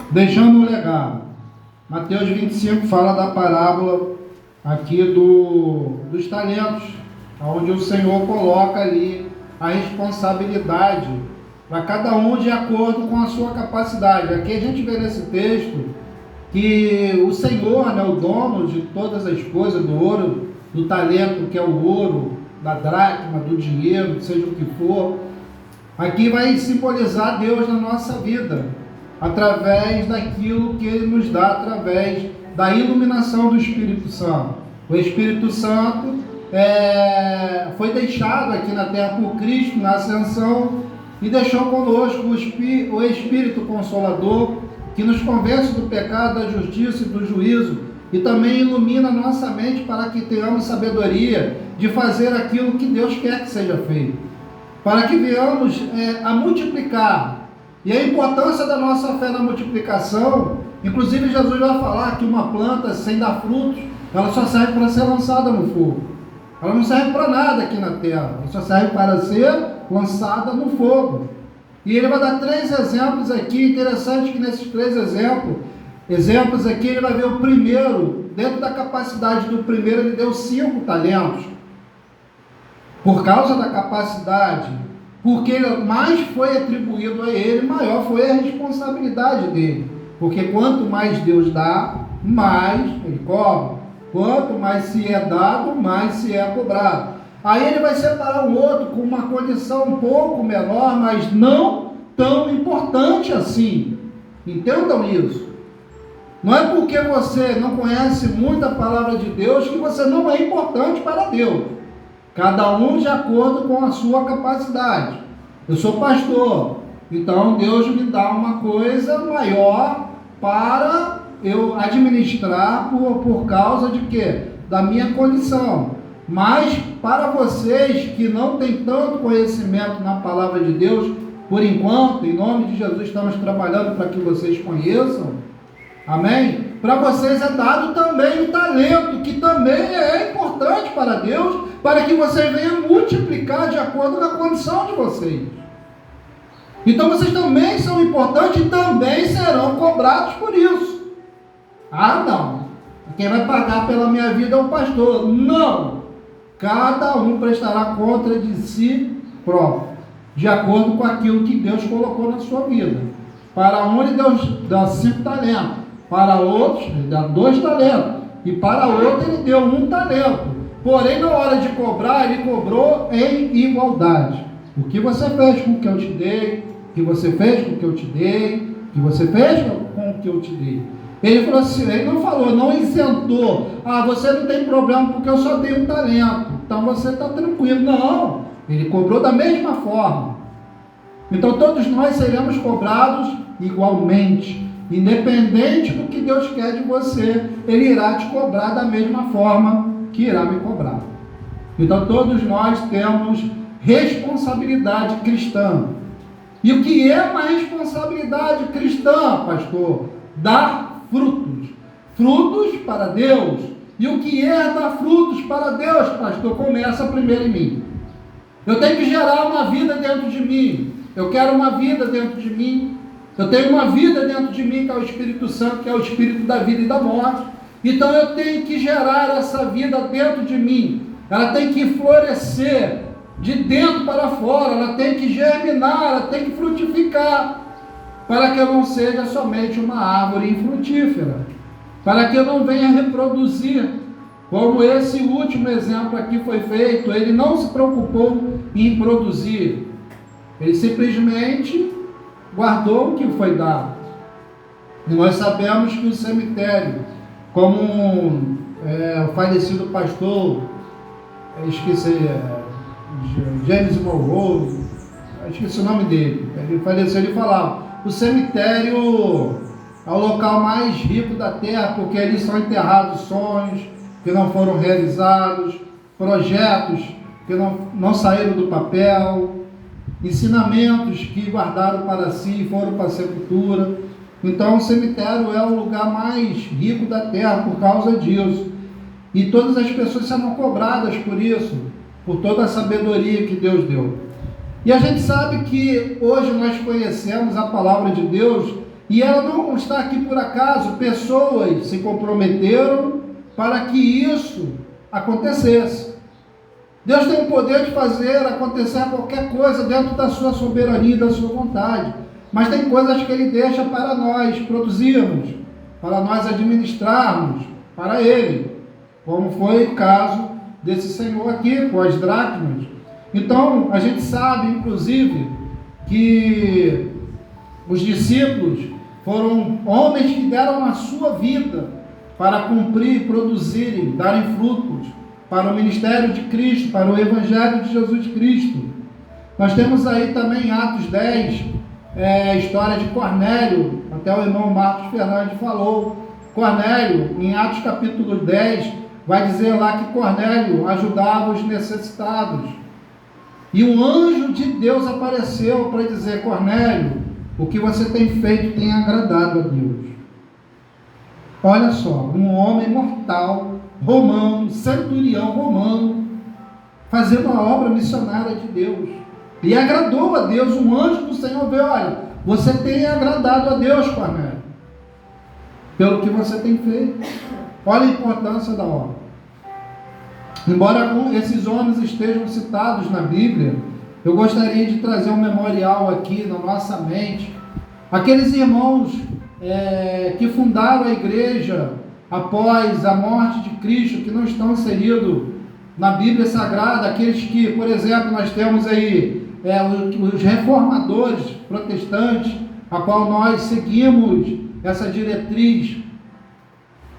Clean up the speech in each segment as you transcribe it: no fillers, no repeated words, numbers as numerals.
Deixando um legado. Mateus 25 fala da parábola aqui dos talentos, onde o Senhor coloca ali a responsabilidade para cada um de acordo com a sua capacidade. Aqui a gente vê nesse texto que o Senhor, o dono de todas as coisas, do ouro, do talento, que é o ouro, da dracma, do dinheiro, seja o que for, aqui vai simbolizar Deus na nossa vida, através daquilo que Ele nos dá, através da iluminação do Espírito Santo. O Espírito Santo foi deixado aqui na terra por Cristo, na ascensão, e deixou conosco o Espírito Consolador, que nos convence do pecado, da justiça e do juízo, e também ilumina nossa mente para que tenhamos sabedoria de fazer aquilo que Deus quer que seja feito, para que venhamos a multiplicar. E a importância da nossa fé na multiplicação, inclusive Jesus vai falar que uma planta sem dar frutos, ela só serve para ser lançada no fogo. Ela não serve para nada aqui na terra, ela só serve para ser lançada no fogo. E ele vai dar 3 exemplos aqui, interessante que nesses 3 exemplos aqui, ele vai ver o primeiro, dentro da capacidade do primeiro, ele deu 5 talentos. Por causa da capacidade, porque mais foi atribuído a ele, maior foi a responsabilidade dele. Porque quanto mais Deus dá, mais ele cobra. Quanto mais se é dado, mais se é cobrado. Aí ele vai separar um outro com uma condição um pouco menor, mas não tão importante assim. Entendam isso. Não é porque você não conhece muito a palavra de Deus que você não é importante para Deus. Cada um de acordo com a sua capacidade. Eu sou pastor, então Deus me dá uma coisa maior para eu administrar por causa de quê? Da minha condição. Mas para vocês que não têm tanto conhecimento na palavra de Deus, por enquanto, em nome de Jesus, estamos trabalhando para que vocês conheçam. Amém? Para vocês é dado também o talento, que também é importante para Deus, para que você venha multiplicar de acordo com a condição de vocês. Então vocês também são importantes e também serão cobrados por isso. Ah, não. Quem vai pagar pela minha vida é o pastor. Não. Cada um prestará conta de si próprio, de acordo com aquilo que Deus colocou na sua vida. Para um ele deu 5 talentos, para outros ele deu 2 talentos, e para outro ele deu 1 talento. Porém, na hora de cobrar, ele cobrou em igualdade. O que você fez com o que eu te dei, o que você fez com o que eu te dei, o que você fez com o que eu te dei. Ele falou assim, ele não falou, não isentou. Ah, você não tem problema porque eu só dei 1 talento, então você está tranquilo. Não, ele cobrou da mesma forma. Então todos nós seremos cobrados igualmente. Independente do que Deus quer de você, Ele irá te cobrar da mesma forma que irá me cobrar. Então todos nós temos responsabilidade cristã. E o que é uma responsabilidade cristã, pastor? Dar frutos. Frutos para Deus. E o que é dar frutos para Deus, pastor? Começa primeiro em mim. Eu tenho que gerar uma vida dentro de mim. Eu quero uma vida dentro de mim. Eu tenho uma vida dentro de mim, que é o Espírito Santo, que é o Espírito da vida e da morte. Então eu tenho que gerar essa vida dentro de mim. Ela tem que florescer de dentro para fora. Ela tem que germinar, ela tem que frutificar. Para que eu não seja somente uma árvore infrutífera. Para que eu não venha reproduzir. Como esse último exemplo aqui foi feito, ele não se preocupou em produzir. Ele simplesmente guardou o que foi dado. E nós sabemos que o cemitério, como o falecido pastor, James Monroe, esqueci o nome dele, ele faleceu, ele falava, o cemitério é o local mais rico da terra, porque ali são enterrados sonhos que não foram realizados, projetos que não saíram do papel, ensinamentos que guardaram para si e foram para a sepultura. Então o cemitério é o lugar mais rico da terra por causa disso. E todas as pessoas serão cobradas por isso, por toda a sabedoria que Deus deu. E a gente sabe que hoje nós conhecemos a palavra de Deus e ela não está aqui por acaso. Pessoas se comprometeram para que isso acontecesse. Deus tem o poder de fazer acontecer qualquer coisa dentro da sua soberania e da sua vontade. Mas tem coisas que Ele deixa para nós produzirmos, para nós administrarmos para Ele, como foi o caso desse senhor aqui, com as dracmas. Então, a gente sabe, inclusive, que os discípulos foram homens que deram a sua vida para cumprir, produzirem, darem frutos para o ministério de Cristo, para o Evangelho de Jesus Cristo. Nós temos aí também em Atos 10, a história de Cornélio, até o irmão Marcos Fernandes falou. Cornélio, em Atos capítulo 10, vai dizer lá que Cornélio ajudava os necessitados. E um anjo de Deus apareceu para dizer: Cornélio, o que você tem feito tem agradado a Deus. Olha só, um homem mortal, romano, centurião romano, fazendo a obra missionária de Deus. E agradou a Deus. Um anjo do Senhor veio: olha, você tem agradado a Deus, Cornélio, pelo que você tem feito. Olha a importância da obra. Embora esses homens estejam citados na Bíblia, eu gostaria de trazer um memorial aqui na nossa mente. Aqueles irmãos que fundaram a igreja após a morte de Cristo, que não estão inseridos na Bíblia Sagrada, aqueles que, por exemplo, nós temos aí os reformadores protestantes, a qual nós seguimos essa diretriz.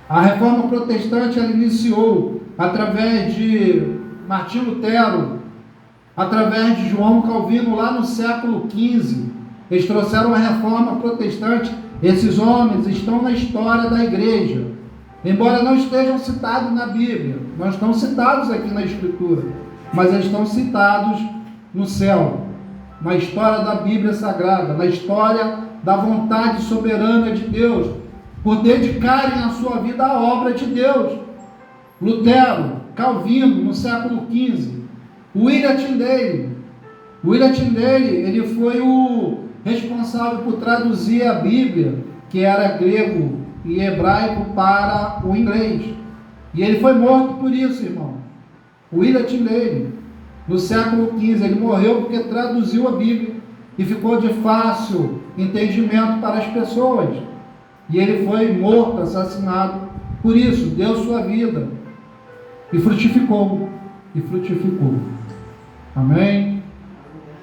A reforma protestante ela iniciou através de Martim Lutero, através de João Calvino, lá no século XV. Eles trouxeram a reforma protestante. Esses homens estão na história da igreja, embora não estejam citados na Bíblia, não estão citados aqui na Escritura, mas eles estão citados no céu, na história da Bíblia Sagrada, na história da vontade soberana de Deus, por dedicarem a sua vida à obra de Deus. Lutero, Calvino, no século XV, William Tyndale, ele foi o responsável por traduzir a Bíblia, que era grego e hebraico, para o inglês. E ele foi morto por isso, irmão. William Tyndale, no século XV, ele morreu porque traduziu a Bíblia e ficou de fácil entendimento para as pessoas. E ele foi morto, assassinado por isso. Deu sua vida e frutificou. Amém?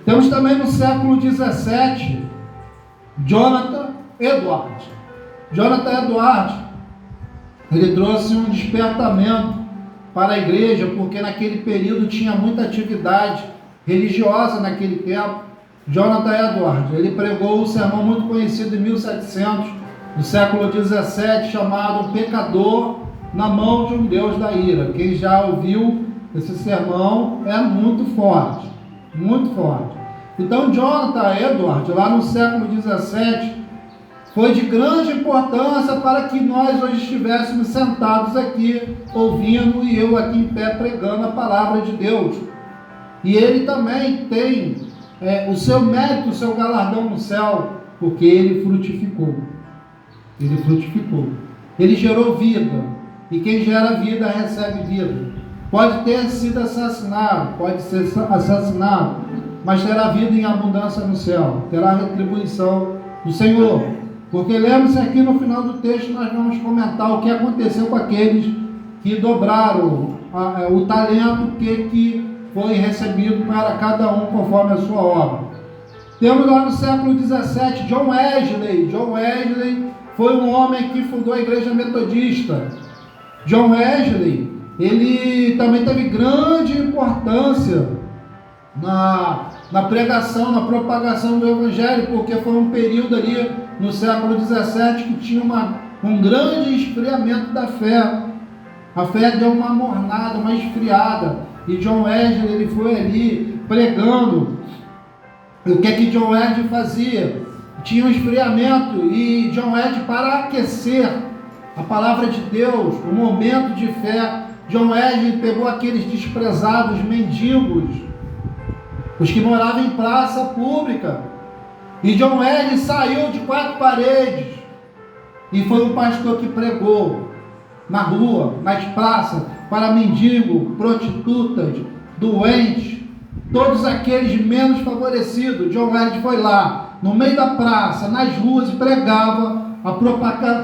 Temos também no século XVII, Jonathan Edwards. Ele trouxe um despertamento para a igreja, porque naquele período tinha muita atividade religiosa naquele tempo. Jonathan Edwards, ele pregou um sermão muito conhecido em 1700, no século XVII, chamado Pecador na Mão de um Deus da Ira. Quem já ouviu esse sermão é muito forte. Então, Jonathan Edwards, lá no século XVII, foi de grande importância para que nós hoje estivéssemos sentados aqui, ouvindo, e eu aqui em pé pregando a palavra de Deus. E ele também tem o seu mérito, o seu galardão no céu, porque ele frutificou. Ele gerou vida, e quem gera vida recebe vida. Pode ter sido assassinado, mas terá vida em abundância no céu, terá retribuição do Senhor. Porque lembre-se, aqui no final do texto nós vamos comentar o que aconteceu com aqueles que dobraram o talento que foi recebido para cada um conforme a sua obra. Temos lá no século XVII John Wesley. John Wesley foi um homem que fundou a igreja metodista. John Wesley, ele também teve grande importância na pregação, na propagação do Evangelho, porque foi um período ali no século XVII que tinha um grande esfriamento da fé. A fé deu uma mornada, uma esfriada, e John Wesley, ele foi ali pregando. O que John Wesley fazia? Tinha um esfriamento, e John Wesley, para aquecer a palavra de Deus, o momento de fé, John Wesley pegou aqueles desprezados mendigos os que moravam em praça pública. E John Wesley saiu de 4 paredes e foi um pastor que pregou na rua, nas praças, para mendigo, prostitutas, doentes, todos aqueles menos favorecidos. John Wesley foi lá, no meio da praça, nas ruas, e pregava a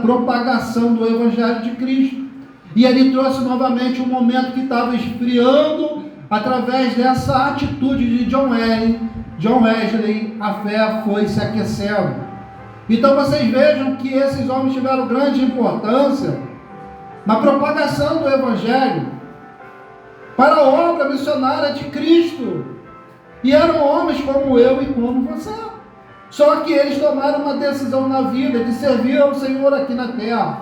propagação do Evangelho de Cristo. E ele trouxe novamente um momento que estava esfriando através dessa atitude de John Wesley, a fé foi se aquecendo. Então vocês vejam que esses homens tiveram grande importância na propagação do Evangelho para a obra missionária de Cristo. E eram homens como eu e como você. Só que eles tomaram uma decisão na vida de servir ao Senhor aqui na terra.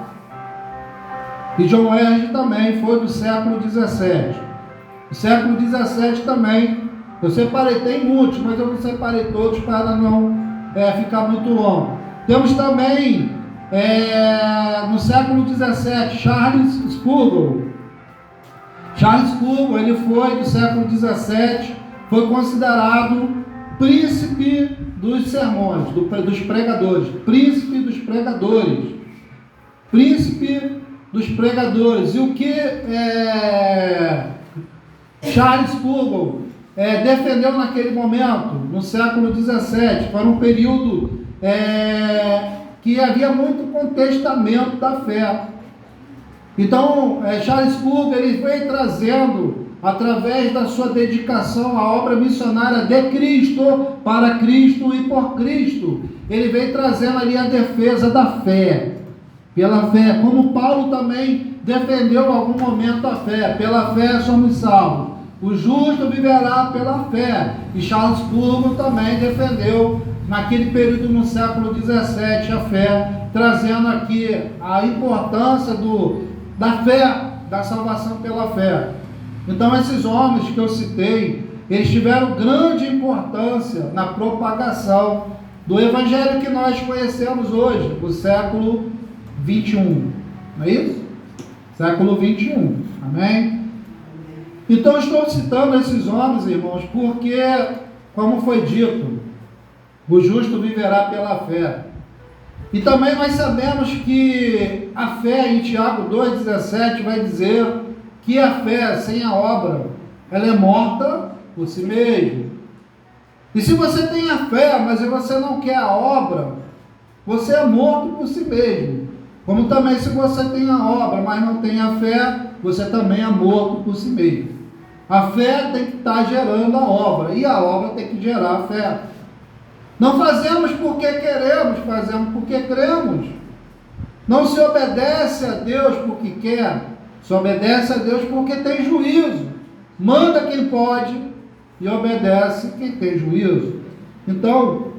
E John Wesley também foi do século XVII. O século XVII também, eu separei, tem muitos, mas eu não separei todos para não ficar muito longo. Temos também, no século XVII, Charles Spurgeon. Charles Spurgeon, ele foi do século XVII, foi considerado príncipe dos sermões, dos pregadores, príncipe dos pregadores, príncipe dos pregadores. E o que Charles Spurgeon defendeu naquele momento, no século XVII, foi um período que havia muito contestamento da fé. Então, Charles Spurgeon, ele veio trazendo, através da sua dedicação à obra missionária de Cristo, para Cristo e por Cristo, ele veio trazendo ali a defesa da fé, pela fé, como Paulo também defendeu em algum momento a fé. Pela fé somos salvos, o justo viverá pela fé. E Charles Spurgeon também defendeu naquele período, no século XVII, a fé, trazendo aqui a importância da fé, da salvação pela fé. Então esses homens que eu citei, eles tiveram grande importância na propagação do Evangelho que nós conhecemos hoje, o século XXI, não é isso? Século XXI, amém? Então estou citando esses homens, irmãos, porque, como foi dito, o justo viverá pela fé. E também nós sabemos que a fé, em Tiago 2,17, vai dizer que a fé sem a obra, ela é morta por si mesma. E se você tem a fé, mas você não quer a obra, você é morto por si mesmo. Como também se você tem a obra, mas não tem a fé, você também é morto por si mesmo. A fé tem que estar gerando a obra, e a obra tem que gerar a fé. Não fazemos porque queremos, fazemos porque cremos. Não se obedece a Deus porque quer, se obedece a Deus porque tem juízo. Manda quem pode e obedece quem tem juízo. Então,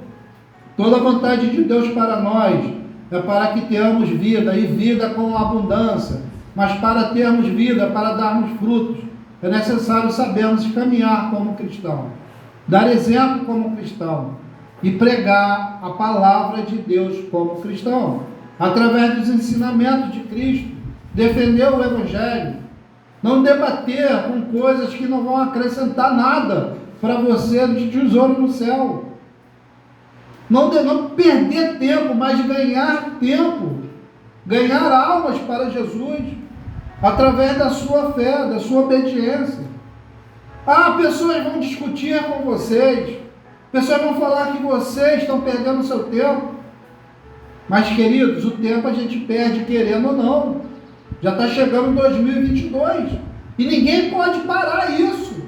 toda a vontade de Deus para nós é para que tenhamos vida, e vida com abundância. Mas para termos vida, para darmos frutos, é necessário sabermos caminhar como cristão, dar exemplo como cristão e pregar a palavra de Deus como cristão, através dos ensinamentos de Cristo, defender o Evangelho, não debater com coisas que não vão acrescentar nada para você de tesouro no céu. Não perder tempo, mas ganhar tempo, ganhar almas para Jesus, através da sua fé, da sua obediência. Pessoas vão discutir com vocês, pessoas vão falar que vocês estão perdendo o seu tempo, mas queridos, o tempo a gente perde querendo ou não. Já está chegando 2022 e ninguém pode parar isso.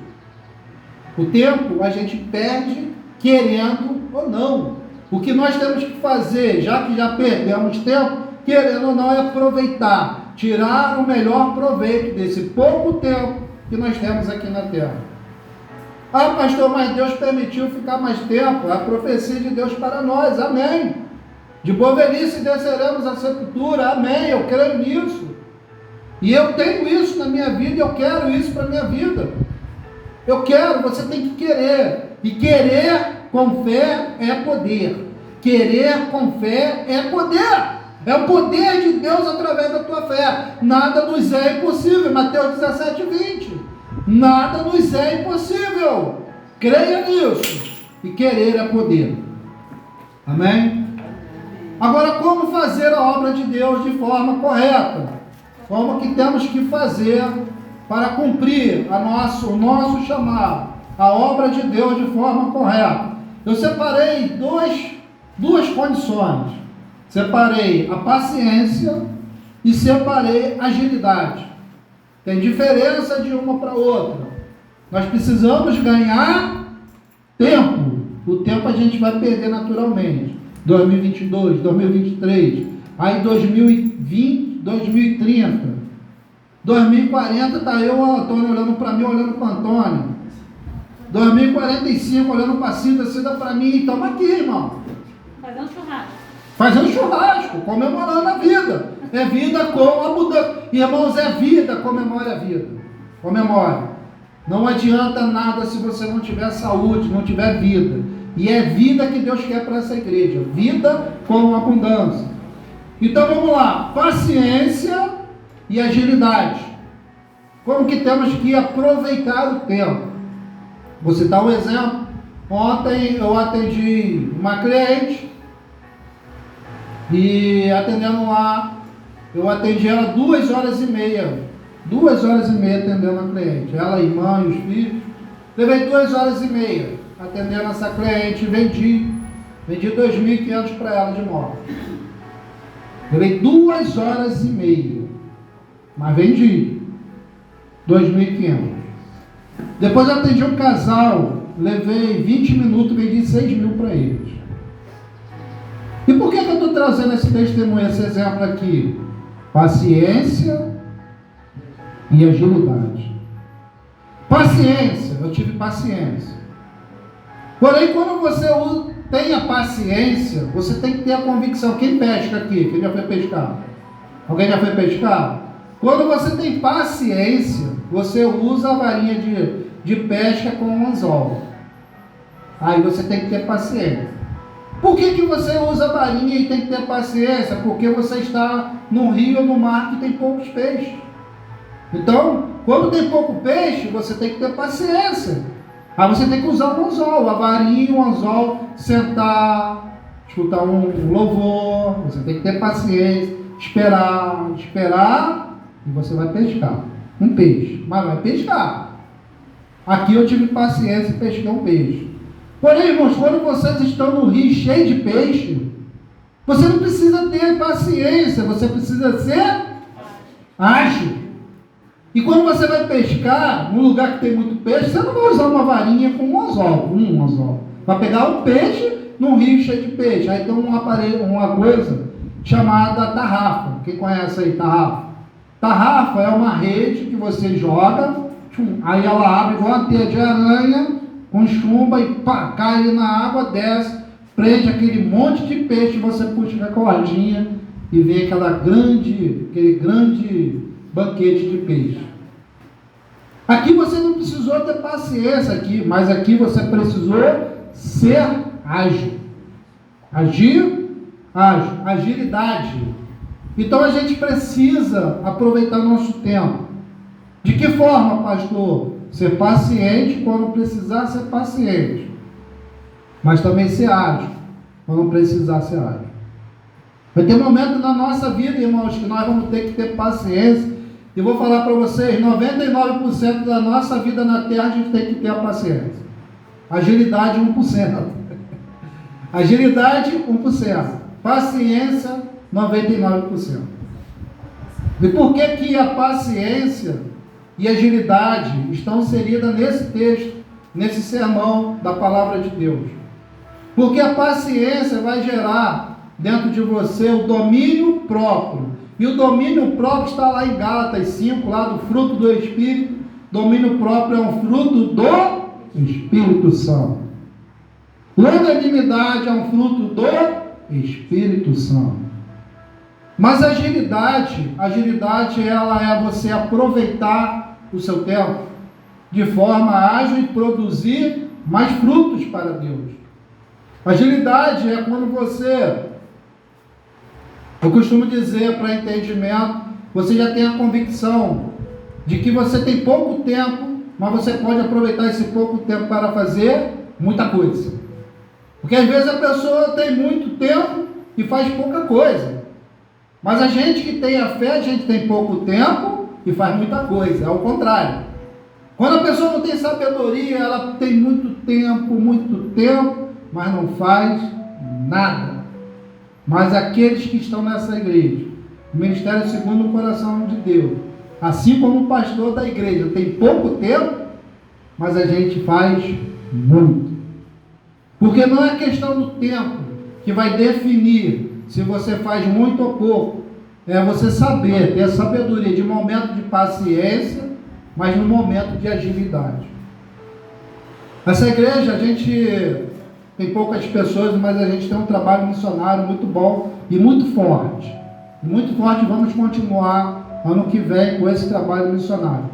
O tempo a gente perde querendo ou não. O que nós temos que fazer, já que já perdemos tempo, querendo ou não, é aproveitar, tirar o melhor proveito desse pouco tempo que nós temos aqui na terra. Pastor, mas Deus permitiu ficar mais tempo. É a profecia de Deus para nós, amém. De boa velhice desceremos à sepultura, amém, eu creio nisso. E eu tenho isso na minha vida, eu quero isso para a minha vida. Eu quero, você tem que querer. E querer com fé é poder. Querer com fé é poder. É o poder de Deus através da tua fé. Nada nos é impossível. Mateus 17:20. Nada nos é impossível. Creia nisso. E querer é poder. Amém? Agora, como fazer a obra de Deus de forma correta? Como que temos que fazer para cumprir o nosso chamado, a obra de Deus de forma correta? Eu separei duas condições. Separei a paciência e separei a agilidade. Tem diferença de uma para outra. Nós precisamos ganhar tempo. O tempo a gente vai perder naturalmente. 2022, 2023, aí 2020, 2030, 2040 está eu, o Antônio olhando para mim, olhando para o Antônio. 2045 olhando para Cida para mim. Estamos aqui, irmão. Fazendo churrasco. Fazendo churrasco, comemorando a vida. É vida com a mudança. Irmãos, é vida, comemore a vida. Comemore. Não adianta nada se você não tiver saúde, não tiver vida. E é vida que Deus quer para essa igreja. Vida com abundância. Então vamos lá. Paciência e agilidade. Como que temos que aproveitar o tempo? Vou citar um exemplo. Ontem eu atendi uma cliente. E atendendo lá, eu atendi ela 2h30. 2h30 atendendo a cliente. Ela, a irmã e os filhos. Levei 2h30 atendendo essa cliente. Vendi 2.500 para ela de moto. Levei 2h30. Mas vendi 2.500. Depois eu atendi um casal. Levei 20 minutos, vendi 6.000 para eles. E por que eu estou trazendo esse testemunho, esse exemplo aqui? Paciência e agilidade. Paciência, eu tive paciência. Porém, quando você tem a paciência, você tem que ter a convicção. Quem pesca aqui? Quem já foi pescar? Alguém já foi pescar? Quando você tem paciência, você usa a varinha de pesca com um anzol. Aí você tem que ter paciência. Por que você usa a varinha e tem que ter paciência? Porque você está num rio ou no mar que tem poucos peixes. Então, quando tem pouco peixe, você tem que ter paciência. Aí você tem que usar o anzol, a varinha, o anzol, sentar, escutar um louvor. Você tem que ter paciência, esperar, e você vai pescar um peixe. Mas vai pescar. Aqui eu tive paciência e pesquei um peixe. Porém, irmãos, quando vocês estão no rio cheio de peixe, você não precisa ter paciência, você precisa ser ágil. E quando você vai pescar, num lugar que tem muito peixe, você não vai usar uma varinha com um anzol. Vai pegar um peixe num rio cheio de peixe. Aí tem um aparelho, uma coisa chamada tarrafa. Quem conhece aí tarrafa? Tarrafa é uma rede que você joga, aí ela abre igual uma teia de aranha, com chumba e pá, cai ali na água, desce, prende aquele monte de peixe, você puxa com a cordinha e vem aquele grande banquete de peixe. Aqui você não precisou ter paciência aqui, mas aqui você precisou ser ágil. Agilidade. Então a gente precisa aproveitar nosso tempo. De que forma, pastor? Ser paciente quando precisar ser paciente. Mas também ser ágil quando precisar ser ágil. Vai ter momento na nossa vida, irmãos, que nós vamos ter que ter paciência. E vou falar para vocês, 99% da nossa vida na terra a gente tem que ter a paciência. Agilidade 1%. Agilidade 1%. Paciência 99%. E por que a paciência e agilidade estão inseridas nesse texto, nesse sermão da palavra de Deus? Porque a paciência vai gerar dentro de você o domínio próprio. E o domínio próprio está lá em Gálatas 5, lá do fruto do Espírito. Domínio próprio é um fruto do Espírito Santo. Longanimidade é um fruto do Espírito Santo. Mas a agilidade ela é você aproveitar o seu tempo de forma ágil e produzir mais frutos para Deus. Agilidade é quando eu costumo dizer para entendimento, você já tem a convicção de que você tem pouco tempo mas você pode aproveitar esse pouco tempo para fazer muita coisa. Porque às vezes a pessoa tem muito tempo e faz pouca coisa. Mas a gente que tem a fé, a gente tem pouco tempo e faz muita coisa. É o contrário. Quando a pessoa não tem sabedoria, ela tem muito tempo, mas não faz nada. Mas aqueles que estão nessa igreja, o ministério segundo o coração de Deus, assim como o pastor da igreja tem pouco tempo, mas a gente faz muito. Porque não é questão do tempo que vai definir se você faz muito ou pouco. É você saber, ter a sabedoria de momento de paciência, mas no momento de agilidade. Essa igreja, a gente tem poucas pessoas, mas a gente tem um trabalho missionário muito bom e muito forte. Muito forte, vamos continuar ano que vem com esse trabalho missionário.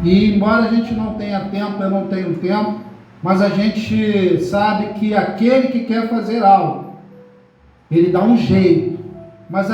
E embora a gente não tenha tempo, eu não tenho tempo, mas a gente sabe que aquele que quer fazer algo, ele dá um jeito. Mas